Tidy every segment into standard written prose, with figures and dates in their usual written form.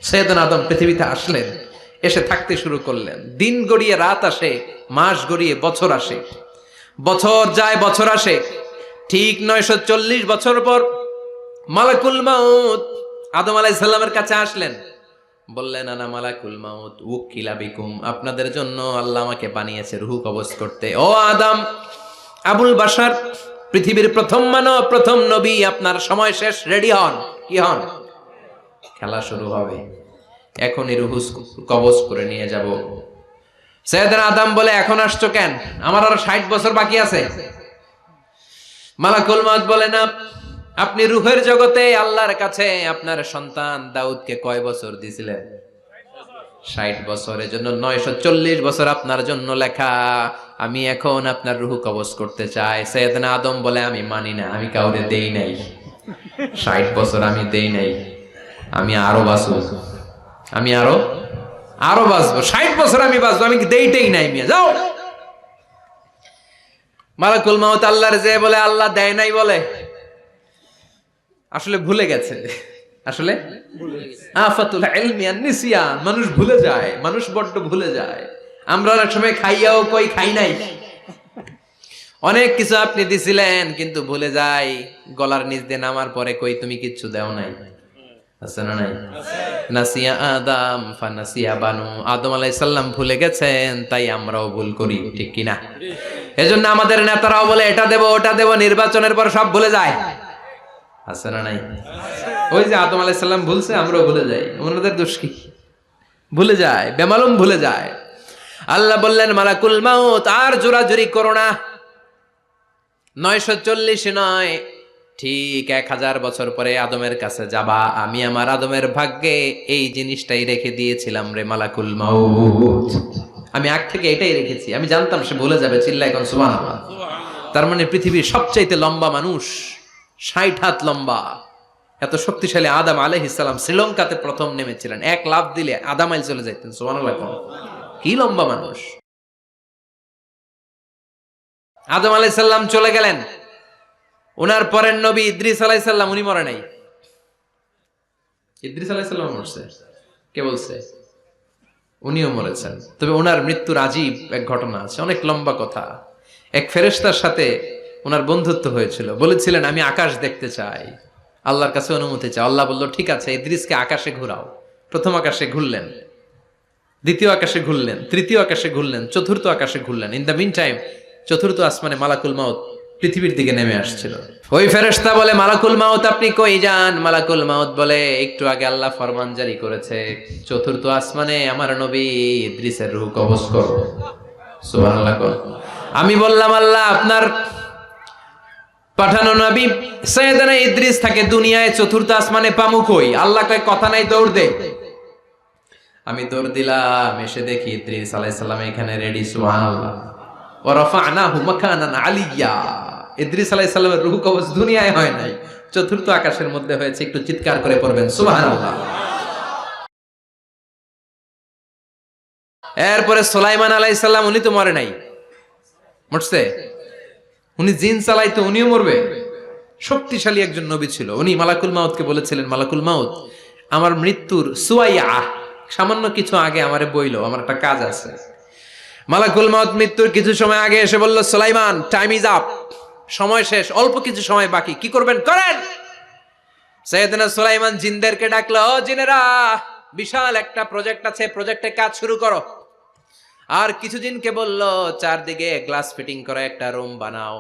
সৈয়দনা আদম পৃথিবীতে আসলেন, এসে থাকতে শুরু করলেন। দিন গড়িয়ে রাত আসে, মাস গড়িয়ে বছর আসে, বছর যায় বছর আসে। ঠিক 940 বছর পর মালাকুল মাউত আদম আলাইহিস সালামের কাছে আসলেন। বললেন, আনা মালাকুল মাউত উকিলা বিকুম, আপনাদের জন্য আল্লাহ আমাকে বানিয়েছে রূহ কবজ করতে। ও আদম, আবুল বাশার, পৃথিবীর প্রথম মানব, প্রথম নবী, আপনার সময় শেষ, রেডি হন। কি হন? খেলা শুরু হবে, এখনই রূহ কবজ করে নিয়ে যাব। সৈয়দনা আদম বলে, এখন আসছো কেন? আমার আরো 60 বছর বাকি আছে। মালাকুল মাউত বলে, না, আপনি রূহের জগতে আল্লাহর কাছে আপনার সন্তান দাউদকে কয় বছর দিয়েছিলেন? 60 বছর। এজন্য 940 বছর আপনার জন্য লেখা। আমি এখন আপনার রূহ কবজ করতে চাই। সৈয়দনা আদম বলে, আমি মানি না, আমি কাউরে দেই নাই। 60 বছর আমি দেই নাই, আমি আরো বাঁচবো, আমি আরো বাঁচবো, 60 বছর আমি বাঁচবো, আমি দেইতেই নাই। মিয়া যাও। মালাকুল মাউত আল্লাহর যে বলে আল্লাহ দেয় নাই বলে, আসলে ভুলে গেছে। আসলে আফাতুল ইলমি আন-নিসিয়ান, মানুষ ভুলে যায়, মানুষ বড্ড ভুলে যায়। আমরা অনেক সময় খাইয়াও কই খাই নাই। অনেক কিছু আপনি দিছিলেন কিন্তু ভুলে যাই, গলার নিচ দিয়ে নামার পরে কই তুমি কিচ্ছু দেও নাই। আছে না নাই? নাসিয়া আদম ফানাসিয়া বানু, আদম আলাইহিস সালাম ভুলে গেছেন, তাই আমরাও ভুল করি, ঠিক কি না? এজন্য আমাদের নেতারাও বলে এটা দেব ওটা দেব, নির্বাচনের পর সব ভুলে যায়। আছে না নাই? ওই যে আদম আলাইহিস সালাম ভুলছে, আমরাও ভুলে যাই। ওনাদের দোষ কি? ভুলে যায়, বেমালুম ভুলে যায়। আল্লাহ বললেন, মালাকুল মাউত আর জোরাজুরি করো না। 940 নয়, ঠিক 1000 বছর পরে আদমের কাছে যাবা। আমি আমার আদমের ভাগ্যে এই জিনিসটাই রেখে দিয়েছিলাম রে মালাকুল মাউত। আমি আগ থেকে এটাই রেখেছি, আমি জানতাম সে ভুলে যাবে। চিল্লায় এখন সুবহানাল্লাহ। তার মানে পৃথিবীর সবচাইতে লম্বা মানুষ, 60 হাত লম্বা, এত শক্তিশালী আদম আলাইহিস সালাম শ্রীলঙ্কাতে প্রথম নেমেছিলেন। এক লাফ দিলে আধা মাইল চলে যাইতেন। সুবহানাল্লাহ। কি লম্বা মানুষ! আদম আলাইহিস সালাম চলে গেলেন। ওনার পরের নবী ইদ্রিস আলাইহিস সালাম, উনি মরে নাই। ইদ্রিস আলাইহিস সালাম মরছে, কে বলছে? উনিও মরেছেন। তবে ওনার মৃত্যুর আজীব এক ঘটনা আছে, অনেক লম্বা কথা। এক ফেরেশতার সাথে ওনার বন্ধুত্ব হয়েছিল। বলেছিলেন, আমি আকাশ দেখতে চাই, আল্লাহর কাছে অনুমতি চাই। আল্লাহ বলল, ঠিক আছে, ইদ্রিসকে আকাশে ঘুরাও। প্রথম আকাশে ঘুরলেন, দ্বিতীয় আকাশে ঘুরলেন, তৃতীয় আকাশে ঘুরলেন, চতুর্থ আকাশে ঘুরলেন। ইন দ্য মিন টাইম চতুর্থ আসমানে মালাকুল মাউত পৃথিবীর দিকে নেমে আসছিল। ওই ফেরেশতা বলে, মালাকুল মাউত আপনি কই যান? মালাকুল মাউত বলে, একটু আগে আল্লাহ ফরমান জারি করেছে, চতুর্থ আসমানে আমার নবী ইদ্রিসের রূহ কবজ করো। সুবহানাল্লাহ। আমি বললাম, আল্লাহ আপনার পাঠানো নবী সৈয়দনা ইদ্রিস থাকে দুনিয়ায়, চতুর্থ আসমানে পামু কই? আল্লাহ কয়, কথা নাই, দৌড় দে। আমি দৌড় দিলাম, এসে দেখি ইদ্রিস আলাইহিস সালাম এখানে রেডি। সুবহানাল্লাহ। ওয়া রাফা'নাহু মাকানান আলিয়্যা। ইদ্রিস আলাইহিস সালামের রূহ কবজ দুনিয়ায় হয় নাই, চতুর্থ আকাশের মধ্যে হয়েছে। একটু চিৎকার করে পড়বেন সুবহানাল্লাহ। এরপরে সুলাইমান আলাইহিস সালাম, উনি তো মরে নাই, মরছে। উনি জিন চালাইতো, উনিও মরবে। শক্তিশালী একজন নবী ছিল। উনি মালাকুল মাউতকে বলেছিলেন, মালাকুল মাউত আমার মৃত্যুর সুয়াইয়া, সামান্য কিছু আগে আমারে বইলো, আমার একটা কাজ আছে। মালাকুল মাউত মৃত্যুর কিছু সময় আগে এসে বলল, সুলাইমান টাইম ইজ আপ, সময় শেষ, অল্প কিছু সময় বাকি, কি করবেন করেন। সাইয়েদনা সুলাইমান জিনদেরকে ডাকলো, ও জিনেরা, বিশাল একটা প্রজেক্ট আছে, প্রজেক্টে কাজ শুরু করো। আর কিছু জিনকে বলল, চারদিকে গ্লাস ফিটিং করা একটা রুম বানাও।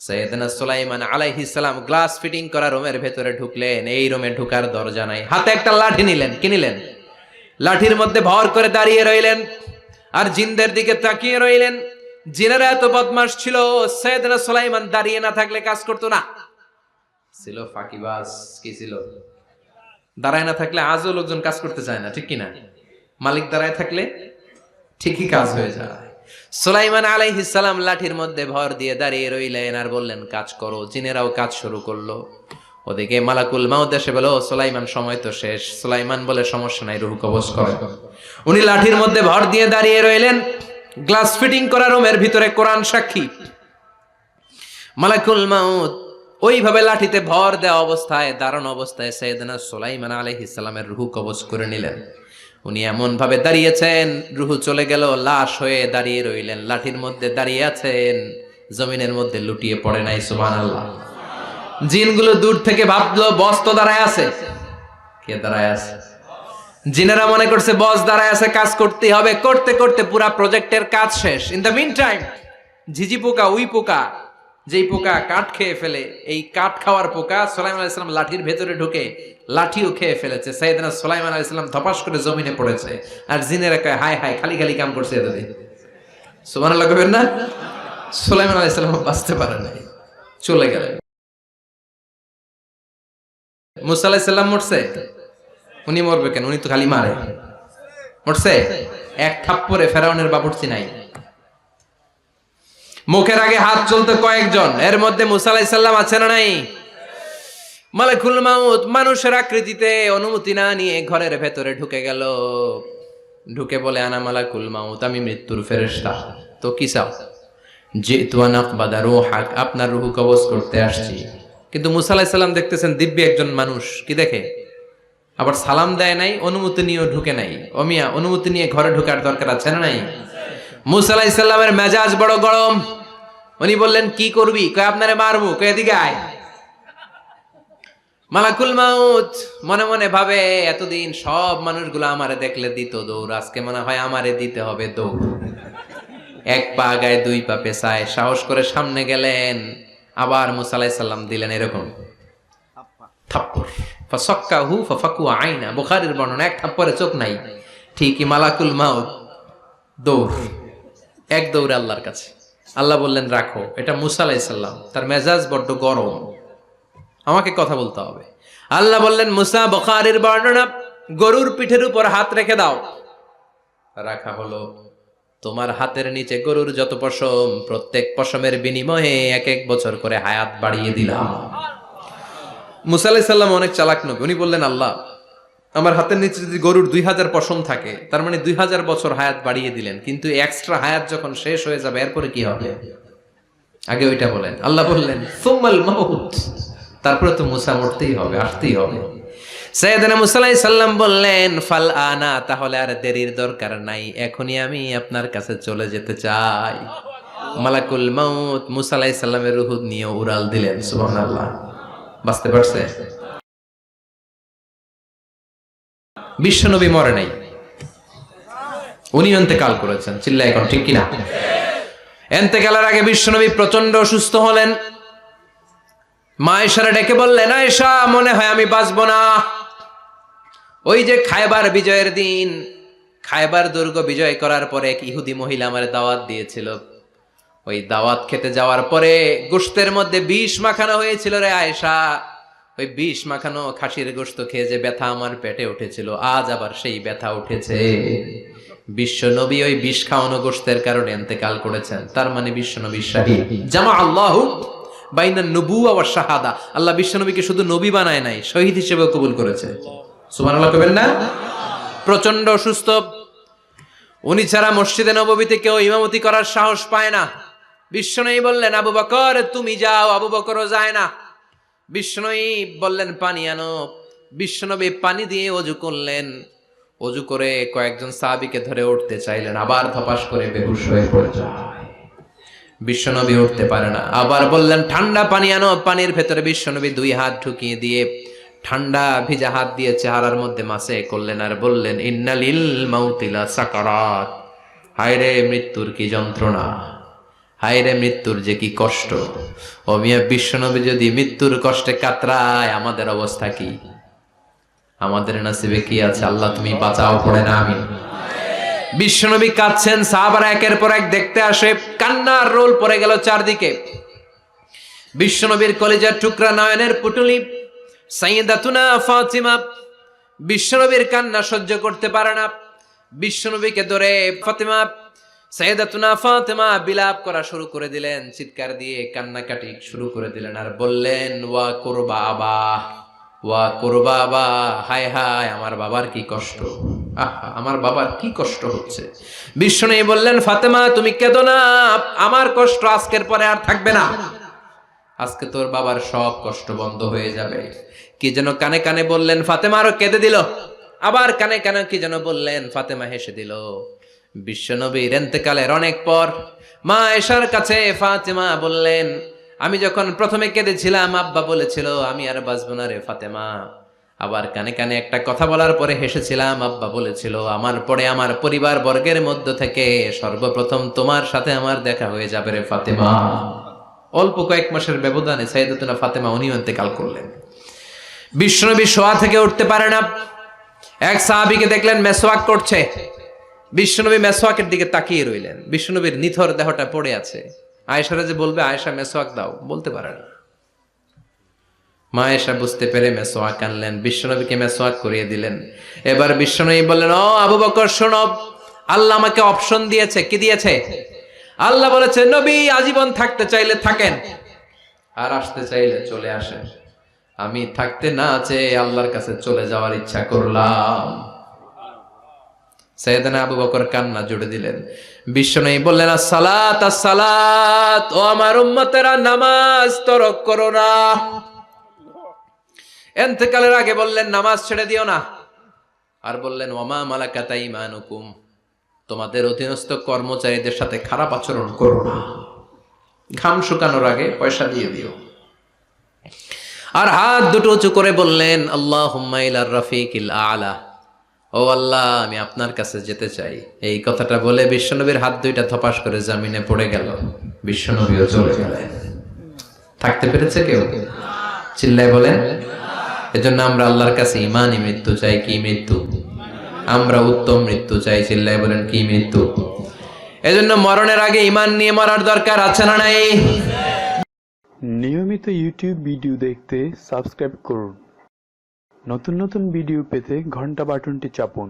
সাইয়েদনা সুলাইমান আলাইহিস সালাম গ্লাস ফিটিং করা রুমের ভেতরে ঢুকলেন। এই রুমে ঢুকার দরজা নাই, হাতে একটা লাঠি নিলেন। কি নিলেন? লাঠির মধ্যে ভর করে দাঁড়িয়ে রইলেন আর জিনদের দিকে তাকিয়ে রইলেন। জিনেরা এত বদমাশ ছিল, সাইয়েদনা সুলাইমান দাঁড়িয়ে না থাকলে কাজ করতো না। ছিল ফাঁকিবাজ। কি ছিল? দাঁড়ায় না থাকলে আজও লোকজন কাজ করতে চায় না, ঠিক কিনা? মালিক দাঁড়ায় থাকলে ঠিকই কাজ হয়ে যায়। সুলাইমান আলাইহিস সালাম লাঠির মধ্যে ভর দিয়ে দাঁড়িয়ে রইলেন আর বললেন, কাজ করো। জিনেরাও কাজ শুরু করলো। ওদিকে মালাকুল মাউত এসে বলে, ও সুলাইমান সময় তো শেষ। সুলাইমান বলে, সমস্যা নাই, রূহ কবজ করে। উনি লাঠির মধ্যে ভর দিয়ে দাঁড়িয়ে রইলেন। গ্লাস ফিটিং করা রুমের ভিতরে কোরআন সাক্ষী। মালাকুল মাউত ওইভাবে লাঠিতে ভর দেওয়া অবস্থায়, দাঁড়ানো অবস্থায় সাইয়েদনা সুলাইমান আলাইহিস সালামের রূহ কবজ করে নিলেন। উনি এমন ভাবে দাঁড়িয়েছেন, রূহ চলে গেল, লাশ হয়ে দাঁড়িয়ে রইলেন। লাঠির মধ্যে দাঁড়িয়ে আছেন, জমিনের মধ্যে লুটিয়ে পড়ে নাই। সুবহানাল্লাহ। জিনগুলো দূর থেকে ভাবলো বস তো দাঁড়ায় আছে। কে দাঁড়ায় আছে? জিনেরা মনে করছে বস দাঁড়ায় আছে, কাজ করতেই হবে। করতে করতে পুরা প্রজেক্টের কাজ শেষ। ইন দ্য মিন টাইম ঝিঝি পোকা, উই পোকা, যেই পোকা কাঠ খেয়ে ফেলে, এই কাঠ খাওয়ার পোকা সুলাইমান আলাইহিস সালাম লাঠির ভেতরে ঢুকে লাঠিও খেয়ে ফেলেছে। সাইয়েদনা সুলাইমান আলাইহিস সালাম ধপাস করে জমিনে পড়েছে। আর জিনেরা কয় হায় হায়, খালি খালি কাম করছে এতদিন। সুবহানাল্লাহ কইবেন না? সুলাইমান আলাইহিস সালাম বাঁচতে পারে নাই, চলে গেলেন। মুসা আলাইহিস সালাম মরছে? উনি মরবে কেন? উনি তো খালি মারে। মরছে? এক থাপ্পড়ে ফেরাউনের বাবুর্চি নাই। মুখের আগে হাত চলতে কয়েকজন, এর মধ্যে মুসা আলাইহিস সালাম আছে না নাই? মালাকুল মাউত মানুষের আকৃতিতে অনুমতি না নিয়ে ঘরের ভেতরে ঢুকে গেল। ঢুকে বলে আনা মালাকুল মাউত, আমি মৃত্যুর ফেরেশতা। তো কি চাও? জিতু আন আকবাদা রূহাক, আপনার রূহ কবজ করতে আসছি। কিন্তু মুসা আলাইহিস সালাম দেখতেছেন দিব্যি একজন মানুষ, কি দেখে? আবার সালাম দেয় নাই, অনুমতি নিয়েও ঢুকে নাই। অমিয়া অনুমতি নিয়ে ঘরে ঢোকার দরকার আছে না নাই? মুসা আলাইহিস সালামের মেজাজ বড় গরম। উনি বললেন কি করবি? কয় আপনারে মারবো। কয় এদিকে আয়। মালাকুল মাউত মনে মনে ভাবে এতদিন সব মানুষগুলো আমারে দেখলে দিত দৌড়, আজকে মনে হয় আমারে দিতে হবে দৌড়। এক পা গায়ে দুই পা পেছায় সাহস করে সামনে গেলেন। আবার মুসা আলাইহিস সালাম দিলেন এরকম থাপ্পড়। ফাসাক্কাহু ফাফাকু আইনা, বুখারীর বর্ণনা, এক থাপ্পড়ে চোখ নাই। ঠিকই মালাকুল মাউত দৌড়, এক দৌড়ে আল্লাহর কাছে। আল্লাহ বললেন রাখো, এটা মুসা আলাইহিস সালাম, তার মেজাজ বড্ড গরম, আমাকে কথা বলতে হবে। আল্লাহ বললেন মুসা, বুখারীর বর্ণনা, গরুর পিঠের উপর হাত রেখে দাও। রাখা হলো। তোমার হাতের নিচে গরুর যত পশম, প্রত্যেক পশমের বিনিময়ে এক এক বছর করে হায়াত বাড়িয়ে দিলাম। মুসা আলাইহিস সালাম অনেক চালাক নবী। উনি বললেন আল্লাহ, আমার হাতের নিচে যদি গরুর 2000 পশম থাকে, তার মানে 2000 বছর হায়াত বাড়িয়ে দিলেন। কিন্তু এক্সট্রা হায়াত যখন শেষ হয়ে যাবে এরপরে কি হবে? আগে ওইটা বলেন। আল্লাহ বললেন সুম্মাল মাউত, তারপরে তো মুসা মরতেই হবে, আসতেই হবে। সাইয়েদনা মুসা আলাইহিস সালাম বললেন ফাল আনা, তাহলে আর দেরির দরকার নাই, এখনই আমি আপনার কাছে চলে যেতে চাই। মালাকুল মাউত মুসা আলাইহিস সালামের রূহ নিয়ে উড়াল দিলেন। সুবহানাল্লাহ। বাঁচতে পারছে? বিশ্বনবী মরে নাই, উনি ইন্তেকাল করেছেন। চিল্লায় এখন ঠিক কিনা? ইন্তেকালের আগে বিশ্বনবী প্রচন্ড অসুস্থ হলেন। মা আয়েশারে ডেকে বললেন, আয়েশা মনে হয় আমি বাঁচবো না। ওই যে খায়বার বিজয়ের দিন, খায়বার দুর্গ বিজয় করার পরে এক ইহুদি মহিলা আমার দাওয়াত দিয়েছিল। ওই দাওয়াত খেতে যাওয়ার পরে গোশতের মধ্যে বিষ মাখানো হয়েছিল রে আয়েশা। ওই বিষ মাখানো খাসির গোশত খেয়ে যে ব্যথা আমার পেটে উঠেছিল, আজ আবার সেই ব্যথা উঠেছে। বিশ্ব নবী ওই বিষ খাওয়ানো গোশতের কারণে ইন্তেকাল করেছেন। তার মানে বিশ্ব নবী শাহীদ। জামা আল্লাহু বাইনা নবুওয়া ওয়া শাহাদা, আল্লাহ বিশ্ব নবীকে শুধু নবী বানায় নাই, শহীদ হিসেবে কবুল করেছে। সুবহানাল্লাহ কইবেন না? প্রচন্ড অসুস্থ, উনি ছাড়া মসজিদে নববীতে কেউ ইমামতি করার সাহস পায় না। বিশ্বনবী বললেন আবু বকর তুমি যাও, আবু বকরও যায় না। বিশ্বনবী বললেন পানি আনো। বিশ্বনবী পানি দিয়ে ওযু করলেন। ওযু করে কয়েকজন সাহাবীকে ধরে উঠতে চাইলেন, আবার ধপাস করে বেহুশ হয়ে পড়ে যায়। বিশ্বনবী উঠতে পারে না। আবার বললেন ঠান্ডা পানি আনো। পানির ভেতরে বিশ্বনবী 2 হাত ঢুকিয়ে দিয়ে ঠান্ডা ভিজা হাত দিয়ে চেহারার মধ্যে মাসে করলেন আর বললেন ইন্নালিল মাউতিলা সাকারাত, হায়রে মৃত্যুর কি যন্ত্রণা, হায়রে মৃত্যুর যে কি কষ্ট। ও মিয়া, বিশ্বনবী যদি মৃত্যুর কষ্টে কাতরায়, আমাদের অবস্থা কি? আমাদের নসিবে কি আছে? আল্লাহ তুমি বাঁচাও, পড়ে না আমিন। বিশ্বনবী কাঁদছেন, সাহাবারা একের পর এক দেখতে আসে, কান্নার রোল পড়ে গেল চারদিকে। বিশ্বনবীর কলিজার টুকরা নয়নের পুটুলি সাইয়্যিদাতুনা ফাতিমা বিশ্বনবীর কান্না সহ্য করতে পারে না। বিশ্বনবীকে ধরে ফাতিমা, সাইয়্যিদাতুনা ফাতিমা বিলাপ করা শুরু করে দিলেন, চিৎকার দিয়ে কান্নাকাটি শুরু করে দিলেন আর বললেন ওয়া কুরবা আবা, ওয়া কুরবা আবা, হায় হায় আমার বাবার কি কষ্ট, আহা আমার বাবার কি কষ্ট হচ্ছে। বিশ্বনবী বললেন ফাতেমা তুমি কেঁদো না, আমার কষ্ট আজকের পরে আর থাকবে না। আজকে তোর বাবার সব কষ্ট বন্ধ হয়ে যাবে। কি যেন কানে কানে বললেন, ফাতেমা আরো কেঁদে দিল। আবার কানে কানে কি যেন বললেন, ফাতেমা হেসে দিল। বিশ্বনবীর ইন্তেকালের অনেক পর মা আয়েশার কাছে ফাতেমা বললেন, আমি যখন প্রথমে কেঁদেছিলাম আব্বা বলেছিল আমি আর বাঁচব না রে ফাতেমা। আবার কানে কানে একটা কথা বলার পরে হেসেছিলাম, আব্বা বলেছিল আমার পরে আমার পরিবার বর্গের মধ্য থেকে সর্বপ্রথম তোমার সাথে আমার দেখা হয়ে যাবে রে ফাতেমা। অল্প কয়েক মাসের ব্যবধানে সাইয়েদাতুনা ফাতেমা উনিও ইন্তেকাল করলেন। বিশ্বনবী শোয়া থেকে উঠতে পারে না। এক সাহাবীকে দেখলেন মেসওয়াক করছে। বিশ্বনবী মেসওয়াকের দিকে তাকিয়ে রইলেন। বিশ্বনবীর নিথর দেহটা পড়ে আছে। আয়েশারা যে বলবে আয়েশা মেসওয়াক দাও, বলতে পারে না। মা আয়েশা বুঝতে পেরে মেসওয়াক আনলেন, বিশ্বনবীকে মেসওয়াক করিয়ে দিলেন। এবার বিশ্বনবী বললেন, ও আবু বকর শোনো, আল্লাহ আমাকে অপশন দিয়েছে। কি দিয়েছে? আল্লাহ বলেছে নবী আজীবন থাকতে চাইলে থাকেন, আর আসতে চাইলে চলে আসেন। আমি থাকতে না চেয়ে আল্লাহর কাছে চলে যাওয়ার ইচ্ছা করলাম। সাইয়েদনা আবু বকর কান্না জুড়ে দিলেন। বিশ্বনবী বললেন, আসসালাত আসসালাত, ও আমার উম্মতেরা নামাজ তরক করো না। ইন্তেকালের আগে বললেন নামাজ ছেড়ে দিও না। আর বললেন ওয়ামা মালাকাত আইমানুকুম, তোমাদের অধীনস্থ কর্মচারীদের সাথে খারাপ আচরণ করো না। ঘাম শুকানোর আগে পয়সা দিয়ে দিও। আর হাত দুটো উঁচু করে বললেন আল্লাহুম্মা ইলার রাফিকিল আলা, ও আল্লাহ আমি আপনার কাছে যেতে চাই। এই কথাটা বলে বিশ্বনবীর হাত দুইটা ধপাস করে জমিনে পড়ে গেল। বিশ্বনবীও চলে গেলেন। থাকতে পেরেছে কেউ? চিল্লায় বলেন। এজন্য আমরা আল্লাহর কাছে ইমানই মৃত্যু চাই। কি মৃত্যু? আমরা উত্তম মৃত্যু চাই। চিল্লায় বলেন কি মৃত্যু? এজন্য মরণের আগে ইমান নিয়ে মরার দরকার আছে না নাই? নিয়মিত ইউটিউব ভিডিও দেখতে সাবস্ক্রাইব করুন। নতুন নতুন ভিডিও পেতে ঘন্টা বাটনটি চাপুন।